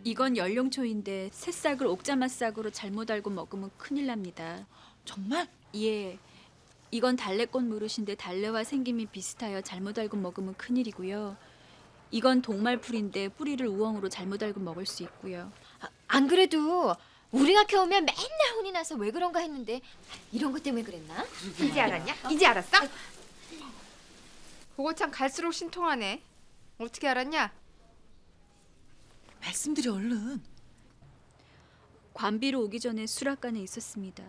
이건 연령초인데 새싹을 옥자맛싹으로 잘못 알고 먹으면 큰일 납니다. 정말? 예, 이건 달래꽃 무릇인데 달래와 생김이 비슷하여 잘못 알고 먹으면 큰일이고요. 이건 동말풀인데 뿌리를 우엉으로 잘못 알고 먹을 수 있고요. 안 그래도 우리 학교 오면 맨날 혼이 나서 왜 그런가 했는데 이런 것 때문에 그랬나? 이제 알았냐? 이제 알았어? 그거 참 갈수록 신통하네. 어떻게 알았냐? 말씀드려 얼른. 관비로 오기 전에 수락관에 있었습니다.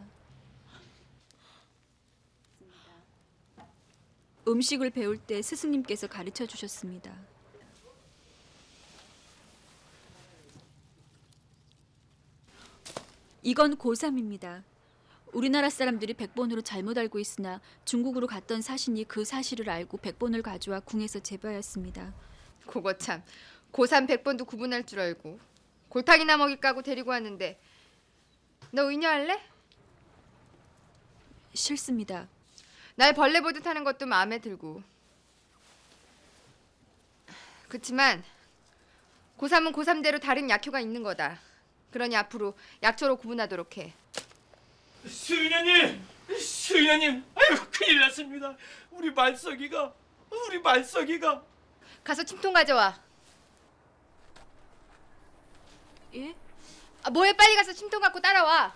음식을 배울 때 스승님께서 가르쳐 주셨습니다. 이건 고3입니다. 우리나라 사람들이 백본으로 잘못 알고 있으나 중국으로 갔던 사신이 그 사실을 알고 백본을 가져와 궁에서 재배하였습니다. 그거 참 고3 100번도 구분할 줄 알고 골탕이나 먹일까고 데리고 왔는데 너 의녀할래? 싫습니다. 날 벌레 보듯 하는 것도 마음에 들고 그치만 고3은 고3대로 다른 약효가 있는 거다. 그러니 앞으로 약초로 구분하도록 해. 수인녀님, 수인녀님, 아유 큰일 났습니다. 우리 말석이가 가서 침통 가져와. 예? 뭐해, 빨리 가서 침통 갖고 따라와.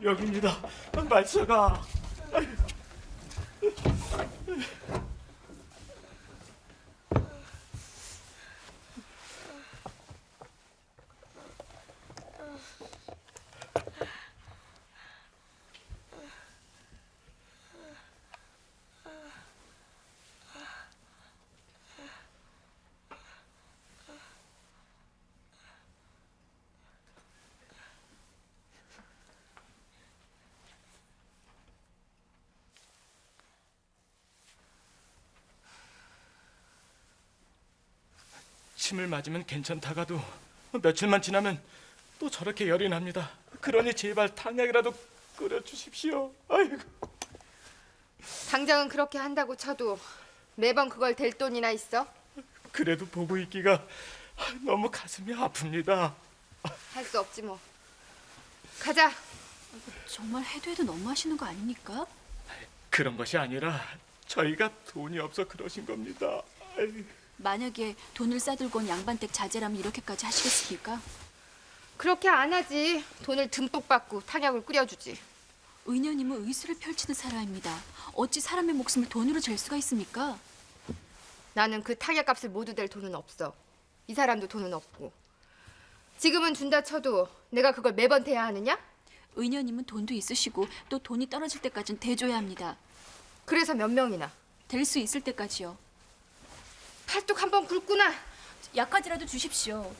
여기입니다. 말석아. 침을 맞으면 괜찮다가도 며칠만 지나면 또 저렇게 열이 납니다. 그러니 제발 탕약이라도 끓여 주십시오. 아이고. 당장은 그렇게 한다고 쳐도 매번 그걸 댈 돈이나 있어? 그래도 보고 있기가 너무 가슴이 아픕니다. 할 수 없지 뭐. 가자. 정말 해도 너무하시는 거 아닙니까? 그런 것이 아니라 저희가 돈이 없어 그러신 겁니다. 아이고. 만약에 돈을 싸들고 온 양반댁 자제라면 이렇게까지 하시겠습니까? 그렇게 안 하지. 돈을 듬뿍 받고 탕약을 끓여주지. 의녀님은 의술을 펼치는 사람입니다. 어찌 사람의 목숨을 돈으로 잴 수가 있습니까? 나는 그 탕약값을 모두 댈 돈은 없어. 이 사람도 돈은 없고. 지금은 준다 쳐도 내가 그걸 매번 대야 하느냐? 의녀님은 돈도 있으시고 또 돈이 떨어질 때까지는 대줘야 합니다. 그래서 몇 명이나. 될 수 있을 때까지요. 팔뚝 한번 굵구나. 약까지라도 주십시오.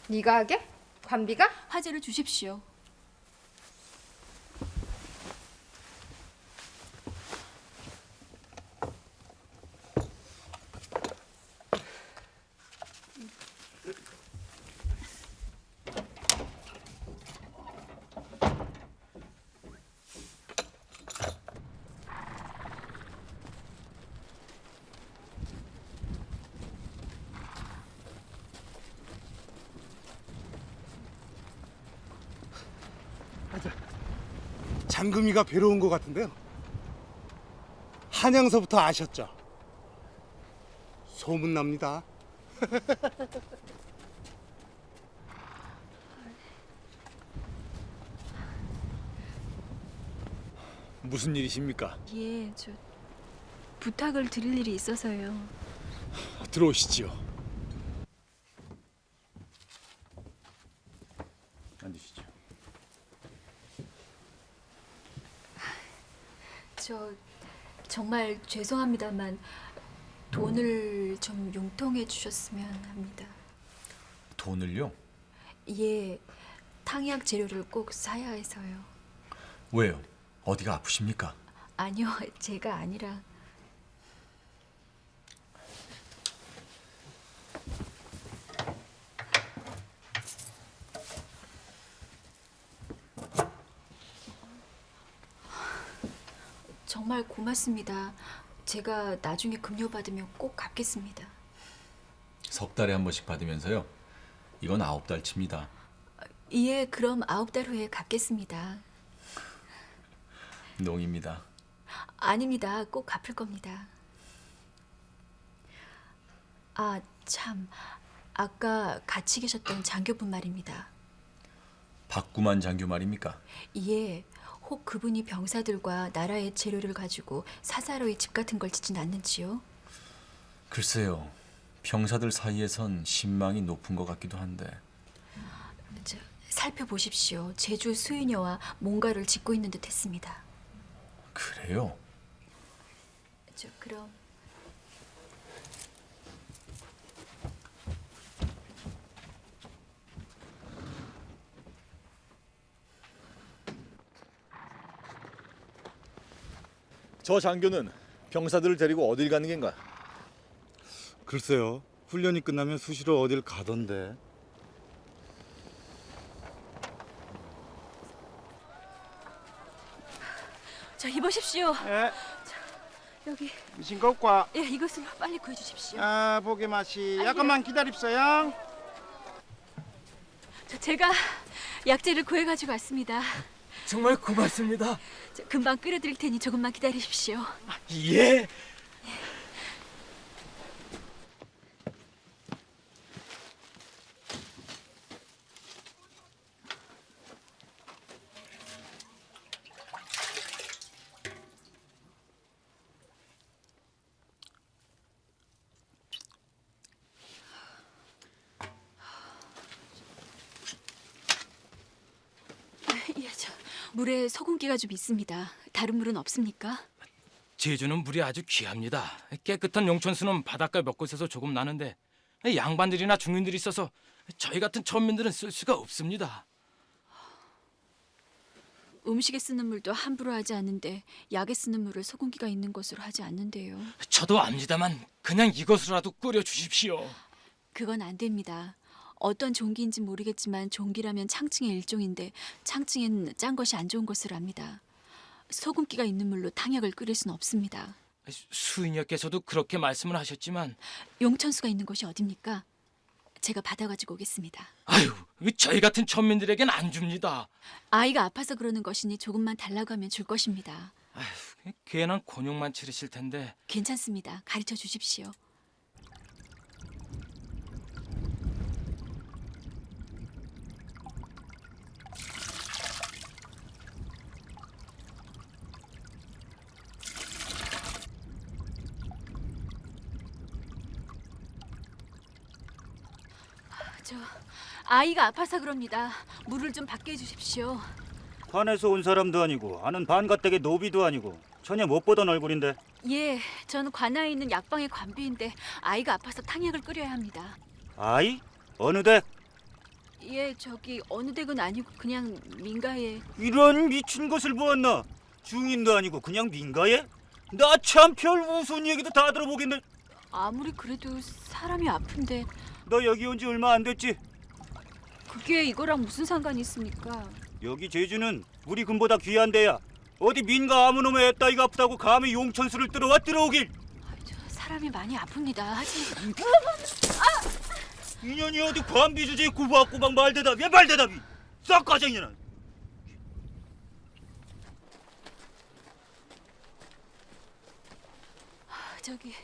네가 하게? 관비가? 화제를 주십시오. 장금이가 괴로운 것 같은데요. 한양서부터 아셨죠? 소문납니다. 무슨 일이십니까? 예, 저 부탁을 드릴 일이 있어서요. 들어오시지요. 앉으시죠. 저 정말 죄송합니다만 돈을 좀 융통해 주셨으면 합니다. 돈을요? 예, 탕약 재료를 꼭 사야 해서요. 왜요? 어디가 아프십니까? 아니요, 제가 아니라 정말 고맙습니다. 제가 나중에 급료 받으면 꼭 갚겠습니다. 석 달에 한 번씩 받으면서요. 이건 9달치입니다. 예, 그럼 9달 후에 갚겠습니다. 농입니다. 아닙니다. 꼭 갚을 겁니다. 아, 참. 아까 같이 계셨던 장교분 말입니다. 박구만 장교 말입니까? 예, 혹 그분이 병사들과 나라의 재료를 가지고 사사로이 집 같은 걸 짓진 않는지요? 글쎄요. 병사들 사이에선 신망이 높은 것 같기도 한데. 살펴보십시오. 제주 수유녀와 뭔가를 짓고 있는 듯 했습니다. 그래요? 그럼 저 장교는 병사들을 데리고 어딜 가는 겐가? 글쎄요. 훈련이 끝나면 수시로 어딜 가던데. 자, 이보십시오. 예, 여기 미신 것과 예, 이것을 빨리 구해 주십시오. 보게 맛이 약간만 기다립소요. 제가 약재를 구해 가지고 왔습니다. 정말 고맙습니다. 금방 끓여 드릴 테니 조금만 기다리십시오. 예. 예, 물에 소금기가 좀 있습니다. 다른 물은 없습니까? 제주는 물이 아주 귀합니다. 깨끗한 용천수는 바닷가 몇 곳에서 조금 나는데 양반들이나 중인들이 있어서 저희 같은 천민들은 쓸 수가 없습니다. 음식에 쓰는 물도 함부로 하지 않는데 약에 쓰는 물을 소금기가 있는 것으로 하지 않는데요. 저도 압니다만 그냥 이것으로라도 끓여 주십시오. 그건 안 됩니다. 어떤 종기인지 모르겠지만 종기라면 창칭의 일종인데 창칭엔 짠 것이 안 좋은 것을 압니다. 소금기가 있는 물로 탕약을 끓일 수는 없습니다. 수인녀께서도 그렇게 말씀을 하셨지만 용천수가 있는 곳이 어딥니까? 제가 받아가지고 오겠습니다. 아유, 저희 같은 천민들에겐 안 줍니다. 아이가 아파서 그러는 것이니 조금만 달라고 하면 줄 것입니다. 아유, 괜한 곤욕만 치르실 텐데. 괜찮습니다. 가르쳐 주십시오. 아이가 아파서 그럽니다. 물을 좀 받게 해주십시오. 관에서 온 사람도 아니고 아는 반가댁의 노비도 아니고 전혀 못 보던 얼굴인데. 예, 저는 관아에 있는 약방의 관비인데 아이가 아파서 탕약을 끓여야 합니다. 아이? 어느 댁? 예, 저기 어느 댁은 아니고 그냥 민가에. 이런 미친 것을 보았나? 중인도 아니고 그냥 민가에? 나 참 별 우스운 얘기도 다 들어보겠네. 아무리 그래도 사람이 아픈데 너 여기 온 지 얼마 안 됐지? 그게 이거랑 무슨 상관이 있습니까? 여기 제주는 우리 금보다 귀한 데야. 어디 민가 아무 놈의 애따위가 아프다고 감히 용천수를 들어와 들어오길. 사람이 많이 아픕니다. 하지만 인연이 어디 관비 주제에 꾸박꾸박 말대답이야 말대답이. 싹 가정이나. 저기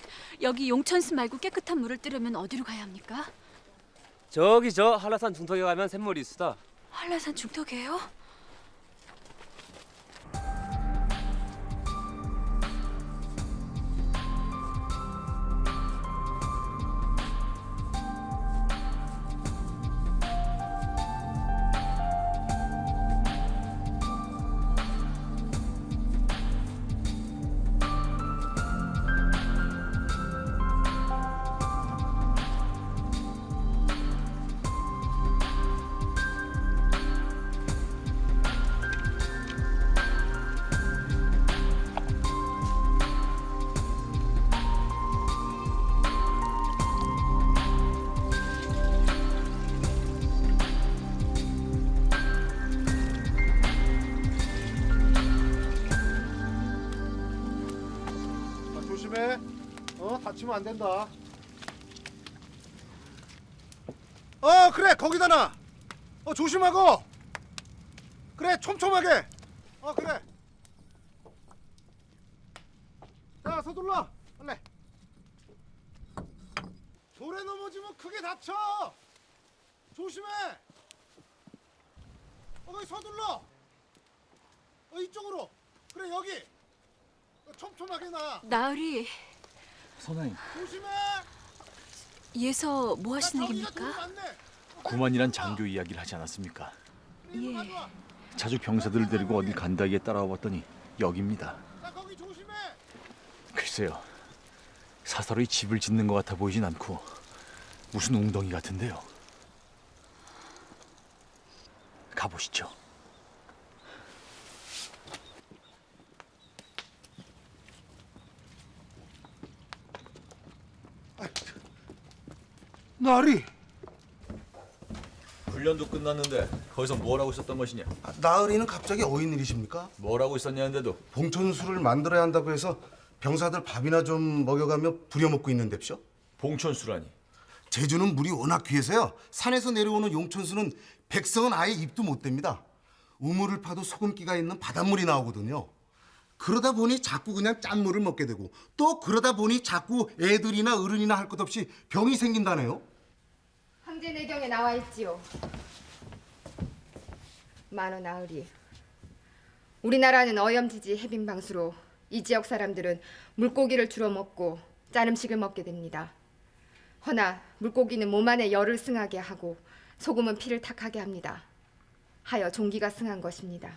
여기 용천수 말고 깨끗한 물을 뜨려면 어디로 가야 합니까? 저기 저 한라산 중턱에 가면 샘물이 있으다. 한라산 중턱이에요? 다치면 안 된다. 그래 거기다 놔. 조심하고. 그래 촘촘하게. 그래. 자 서둘러. 빨리. 돌에 넘어지면 크게 다쳐. 조심해. 거기 서둘러. 이쪽으로. 그래 여기. 촘촘하게 놔. 나으리, 선생님, 조심해. 예서 뭐 하시는 저기가 돈 겁니까? 많네. 구만이란 장교 이야기를 하지 않았습니까? 예. 가져와. 자주 병사들을 데리고 어딜 간다기에 따라와 봤더니 여기입니다. 자 거기 조심해. 글쎄요, 사서로이 집을 짓는 것 같아 보이진 않고 무슨 웅덩이 같은데요. 가보시죠. 나으리. 훈련도 끝났는데 거기서 뭘 하고 있었던 것이냐? 나으리는 갑자기 어인 일이십니까? 뭘 하고 있었냐는데도 봉천수를 만들어야 한다고 해서 병사들 밥이나 좀 먹여가며 부려먹고 있는데쇼? 봉천수라니. 제주는 물이 워낙 귀해서요. 산에서 내려오는 용천수는 백성은 아예 입도 못 댑니다. 우물을 파도 소금기가 있는 바닷물이 나오거든요. 그러다 보니 자꾸 그냥 짠물을 먹게 되고 또 그러다 보니 자꾸 애들이나 어른이나 할 것 없이 병이 생긴다네요. 황제 내경에 나와 있지요. 만원 나으리. 우리나라는 어염지지 해빙방수로 이 지역 사람들은 물고기를 주로 먹고 짠 음식을 먹게 됩니다. 허나 물고기는 몸 안에 열을 승하게 하고 소금은 피를 탁하게 합니다. 하여 종기가 승한 것입니다.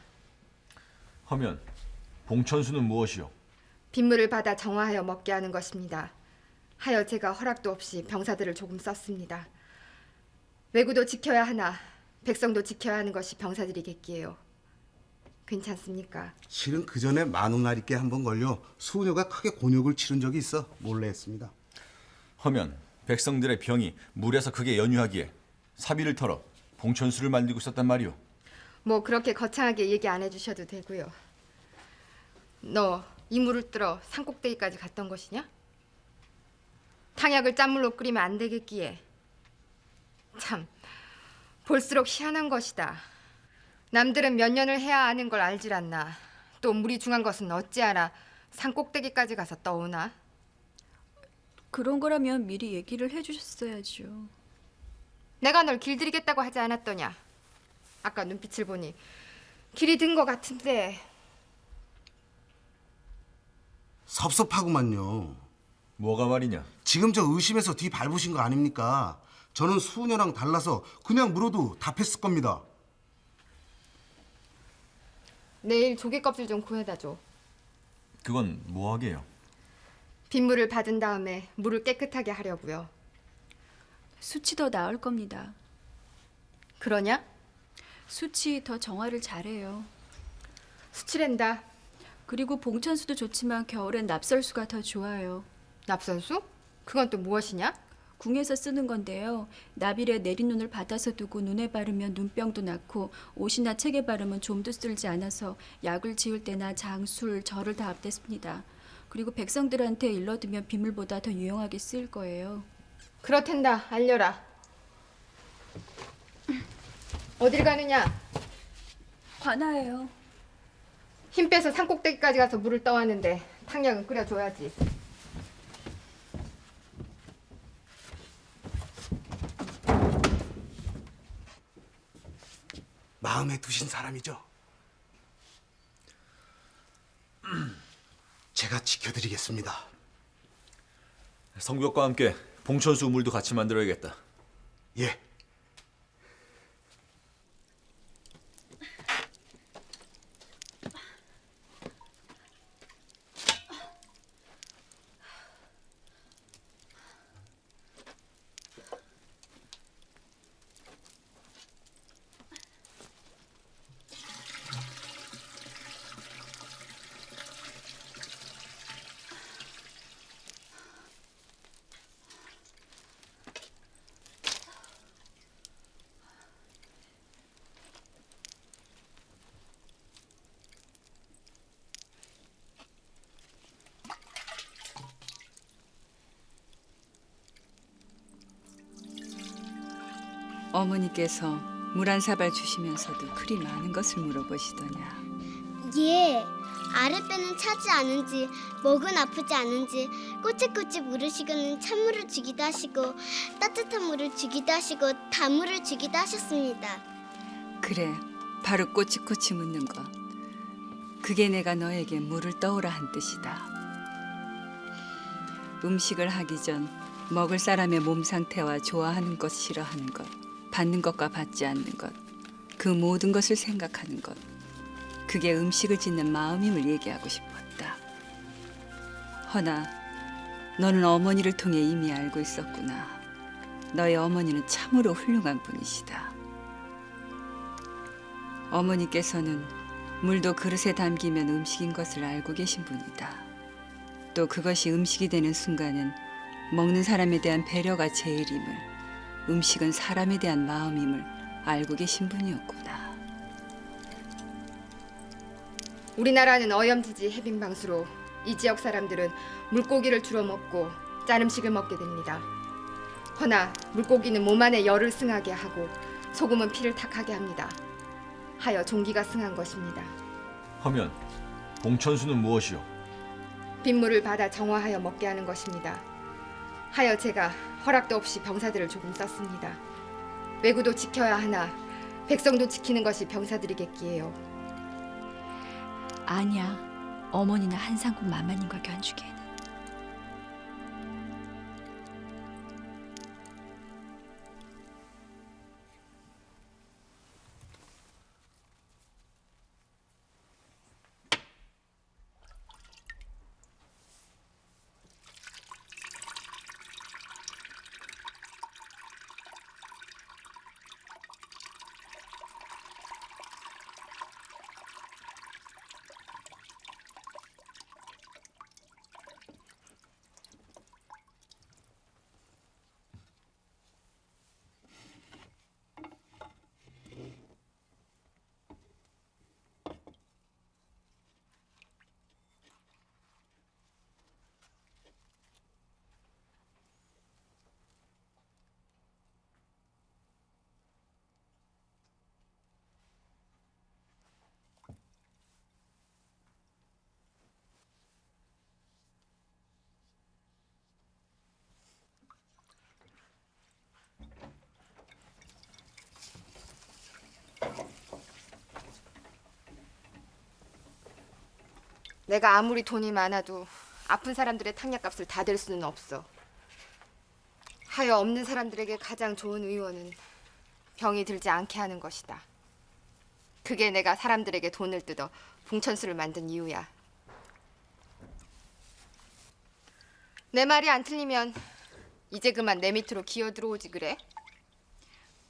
하면 봉천수는 무엇이요? 빗물을 받아 정화하여 먹게 하는 것입니다. 하여 제가 허락도 없이 병사들을 조금 썼습니다. 외구도 지켜야 하나 백성도 지켜야 하는 것이 병사들이겠기에요. 괜찮습니까? 실은 그 전에 만우나리께 한번 걸려 수녀가 크게 곤욕을 치른 적이 있어 몰래 했습니다. 하면 백성들의 병이 물에서 크게 연유하기에 사비를 털어 봉천수를 만들고 있었단 말이오. 뭐 그렇게 거창하게 얘기 안 해주셔도 되고요. 너 이물을 뚫어 산꼭대기까지 갔던 것이냐? 탕약을 짠물로 끓이면 안 되겠기에. 참 볼수록 희한한 것이다. 남들은 몇 년을 해야 아는 걸 알질 않나. 또 물이 중한 것은 어찌 알아 산꼭대기까지 가서 떠오나? 그런 거라면 미리 얘기를 해주셨어야죠. 내가 널 길들이겠다고 하지 않았더냐? 아까 눈빛을 보니 길이 든 것 같은데. 섭섭하구만요. 뭐가 말이냐? 지금 저 의심해서 뒤 밟으신 거 아닙니까? 저는 수녀랑 달라서 그냥 물어도 답했을 겁니다. 내일 조개 껍질 좀 구해다 줘. 그건 뭐하게요? 빗물을 받은 다음에 물을 깨끗하게 하려고요. 수치 더 나을 겁니다. 그러냐? 수치 더 정화를 잘해요. 수치랜다. 그리고 봉천수도 좋지만 겨울엔 납설수가 더 좋아요. 납선수? 그건 또 무엇이냐? 궁에서 쓰는 건데요. 나빌에 내린 눈을 받아서 두고 눈에 바르면 눈병도 낫고 옷이나 책에 바르면 좀도 쓸지 않아서 약을 지을 때나 장, 술, 절을 다 앞댔습니다. 그리고 백성들한테 일러두면 비물보다 더 유용하게 쓰일 거예요. 그렇단다. 알려라. 어딜 가느냐? 관아예요. 힘 빼서 산꼭대기까지 가서 물을 떠왔는데 탕약은 끓여줘야지. 마음에 두신 사람이죠? 제가 지켜드리겠습니다. 성벽과 함께 봉천수 우물도 같이 만들어야겠다. 예. 어머니께서 물 한 사발 주시면서도 그리 많은 것을 물어보시더냐. 예, 아랫배는 차지 않은지 목은 아프지 않은지 꼬치꼬치 물으시고는 찬물을 주기도 하시고 따뜻한 물을 주기도 하시고 단물을 주기도 하셨습니다. 그래, 바로 꼬치꼬치 묻는 것. 그게 내가 너에게 물을 떠오라 한 뜻이다. 음식을 하기 전 먹을 사람의 몸 상태와 좋아하는 것, 싫어하는 것, 받는 것과 받지 않는 것, 그 모든 것을 생각하는 것. 그게 음식을 짓는 마음임을 얘기하고 싶었다. 허나 너는 어머니를 통해 이미 알고 있었구나. 너의 어머니는 참으로 훌륭한 분이시다. 어머니께서는 물도 그릇에 담기면 음식인 것을 알고 계신 분이다. 또 그것이 음식이 되는 순간은 먹는 사람에 대한 배려가 제일임을, 음식은 사람에 대한 마음임을 알고 계신 분이었구나. 우리나라는 어염지지 해빙방수로 이 지역 사람들은 물고기를 주로 먹고 짠 음식을 먹게 됩니다. 허나 물고기는 몸 안에 열을 승하게 하고 소금은 피를 탁하게 합니다. 하여 종기가 승한 것입니다. 하면 봉천수는 무엇이요? 빗물을 받아 정화하여 먹게 하는 것입니다. 하여 제가 허락도 없이 병사들을 조금 썼습니다. 외구도 지켜야 하나 백성도 지키는 것이 병사들이 객기예요. 아니야. 어머니나 한상국 마마님과 견주기에는. 내가 아무리 돈이 많아도 아픈 사람들의 탕약값을 다 댈 수는 없어. 하여 없는 사람들에게 가장 좋은 의원은 병이 들지 않게 하는 것이다. 그게 내가 사람들에게 돈을 뜯어 봉천수를 만든 이유야. 내 말이 안 틀리면 이제 그만 내 밑으로 기어 들어오지 그래?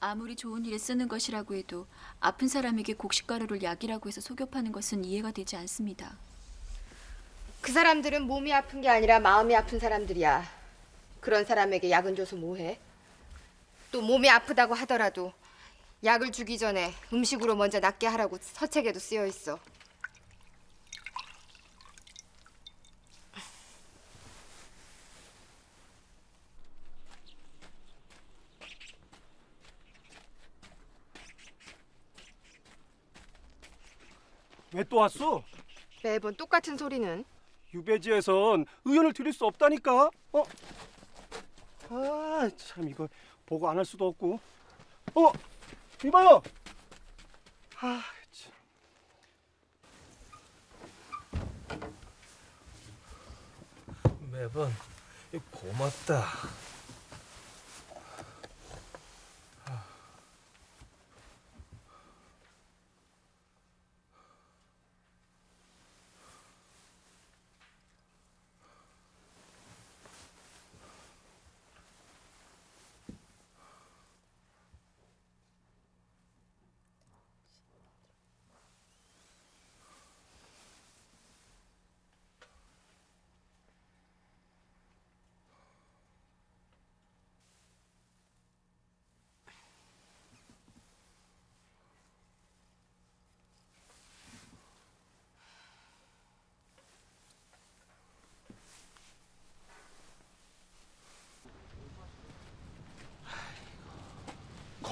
아무리 좋은 일에 쓰는 것이라고 해도 아픈 사람에게 곡식가루를 약이라고 해서 속여 파는 것은 이해가 되지 않습니다. 그 사람들은 몸이 아픈 게 아니라 마음이 아픈 사람들이야. 그런 사람에게 약은 줘서 뭐해? 또 몸이 아프다고 하더라도 약을 주기 전에 음식으로 먼저 낫게 하라고 서책에도 쓰여 있어. 왜 또 왔어? 매번 똑같은 소리는. 유배지에선 의견을 드릴 수 없다니까. 아, 참 이거 보고 안 할 수도 없고. 이봐요. 아, 참. 매번 고맙다.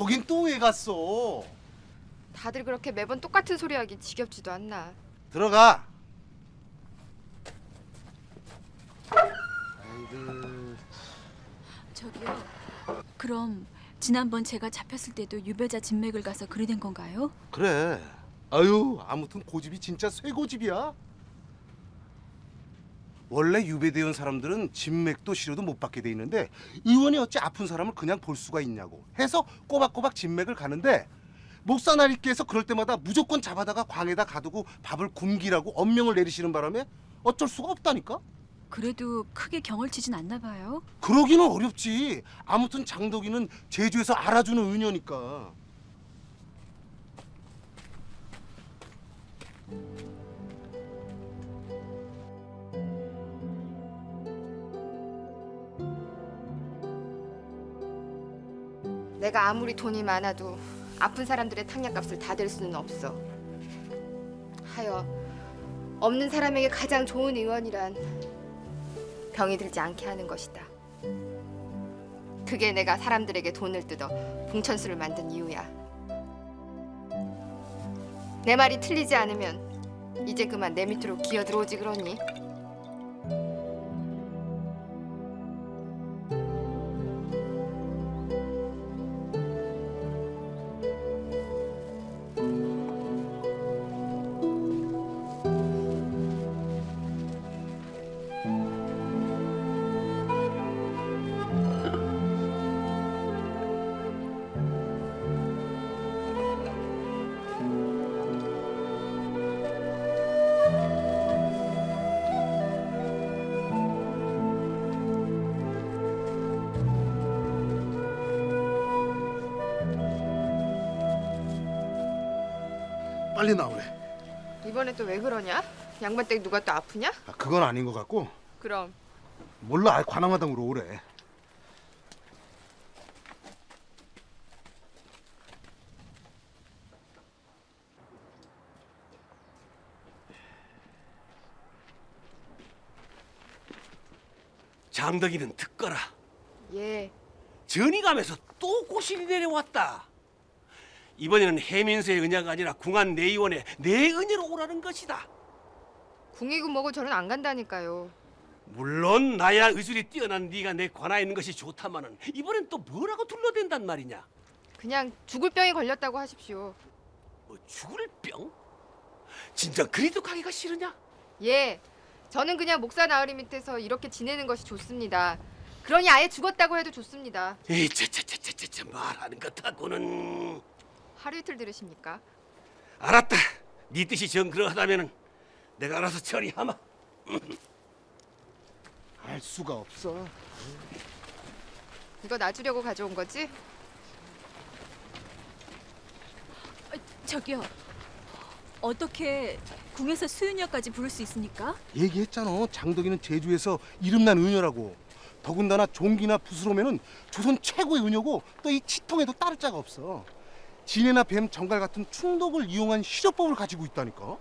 거긴 또 왜 갔어? 다들 그렇게 매번 똑같은 소리 하기 지겹지도 않나. 들어가. 저기요. 그럼 지난번 제가 잡혔을 때도 유배자 진맥을 가서 그리 된 건가요? 그래. 아유, 아무튼 고집이 진짜 쇠고집이야. 원래 유배대원 사람들은 진맥도 치료도 못 받게 돼 있는데 의원이 어찌 아픈 사람을 그냥 볼 수가 있냐고 해서 꼬박꼬박 진맥을 가는데 목사 나리께서 그럴 때마다 무조건 잡아다가 광에다 가두고 밥을 굶기라고 엄명을 내리시는 바람에 어쩔 수가 없다니까. 그래도 크게 경을 치진 않나 봐요. 그러기는 어렵지. 아무튼 장덕이는 제주에서 알아주는 은녀니까. 내가 아무리 돈이 많아도 아픈 사람들의 탕약값을 다 댈 수는 없어. 하여 없는 사람에게 가장 좋은 의원이란 병이 들지 않게 하는 것이다. 그게 내가 사람들에게 돈을 뜯어 봉천수를 만든 이유야. 내 말이 틀리지 않으면 이제 그만 내 밑으로 기어 들어오지 그러니? 빨리 나오래. 이번에 또 왜 그러냐? 양반댁 누가 또 아프냐? 그건 아닌 것 같고. 그럼 몰라. 아예 관악마당으로 오래. 장덕이는 듣거라. 예. 전이 가면서 또 고신이 내려왔다. 이번에는 해민수의 은야가 아니라 궁안 내의원의 내 은혜로 오라는 것이다. 궁이고 뭐고 저는 안 간다니까요. 물론 나야 의술이 뛰어난 네가 내 관아에 있는 것이 좋다마는 이번엔 또 뭐라고 둘러댄단 말이냐? 그냥 죽을 병에 걸렸다고 하십시오. 뭐 죽을 병? 진짜 그리도 가기가 싫으냐? 예. 저는 그냥 목사 나으리 밑에서 이렇게 지내는 것이 좋습니다. 그러니 아예 죽었다고 해도 좋습니다. 에이, 차차차차차 말하는 것하고는. 하루 이틀 들으십니까? 알았다. 네 뜻이 정 그러하다면은 내가 알아서 처리하마. 알 수가 없어. 이거 놔주려고 가져온 거지? 저기요. 어떻게 궁에서 수윤여까지 부를 수 있습니까? 얘기했잖아. 장덕이는 제주에서 이름난 은녀라고. 더군다나 종기나 부스럼에는 조선 최고의 은녀고 또 이 치통에도 따를 자가 없어. 진해나 뱀, 정갈 같은 충독을 이용한 시조법을 가지고 있다니까.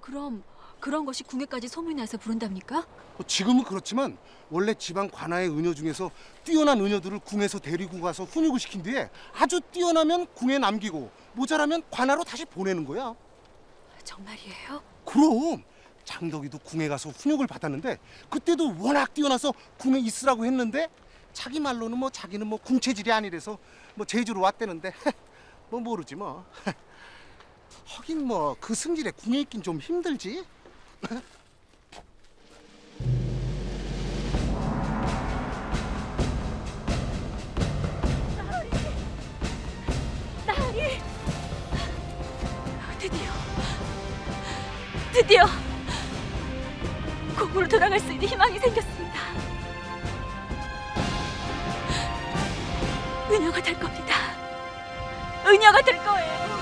그럼 그런 것이 궁에까지 소문이 나서 부른답니까? 지금은 그렇지만 원래 지방 관아의 은녀 중에서 뛰어난 은녀들을 궁에서 데리고 가서 훈육을 시킨 뒤에 아주 뛰어나면 궁에 남기고 모자라면 관아로 다시 보내는 거야. 정말이에요? 그럼 장덕이도 궁에 가서 훈육을 받았는데 그때도 워낙 뛰어나서 궁에 있으라고 했는데 자기 말로는 뭐 자기는 뭐 궁체질이 아니래서 뭐 제주로 왔대는데 뭐 모르지 뭐. 하긴 뭐 그 승질에 궁에 있긴 좀 힘들지. 나으리! 드디어 궁으로 돌아갈 수 있는 희망이 생겼습니다. 은여가 될 겁니다. 은여가 될 거예요.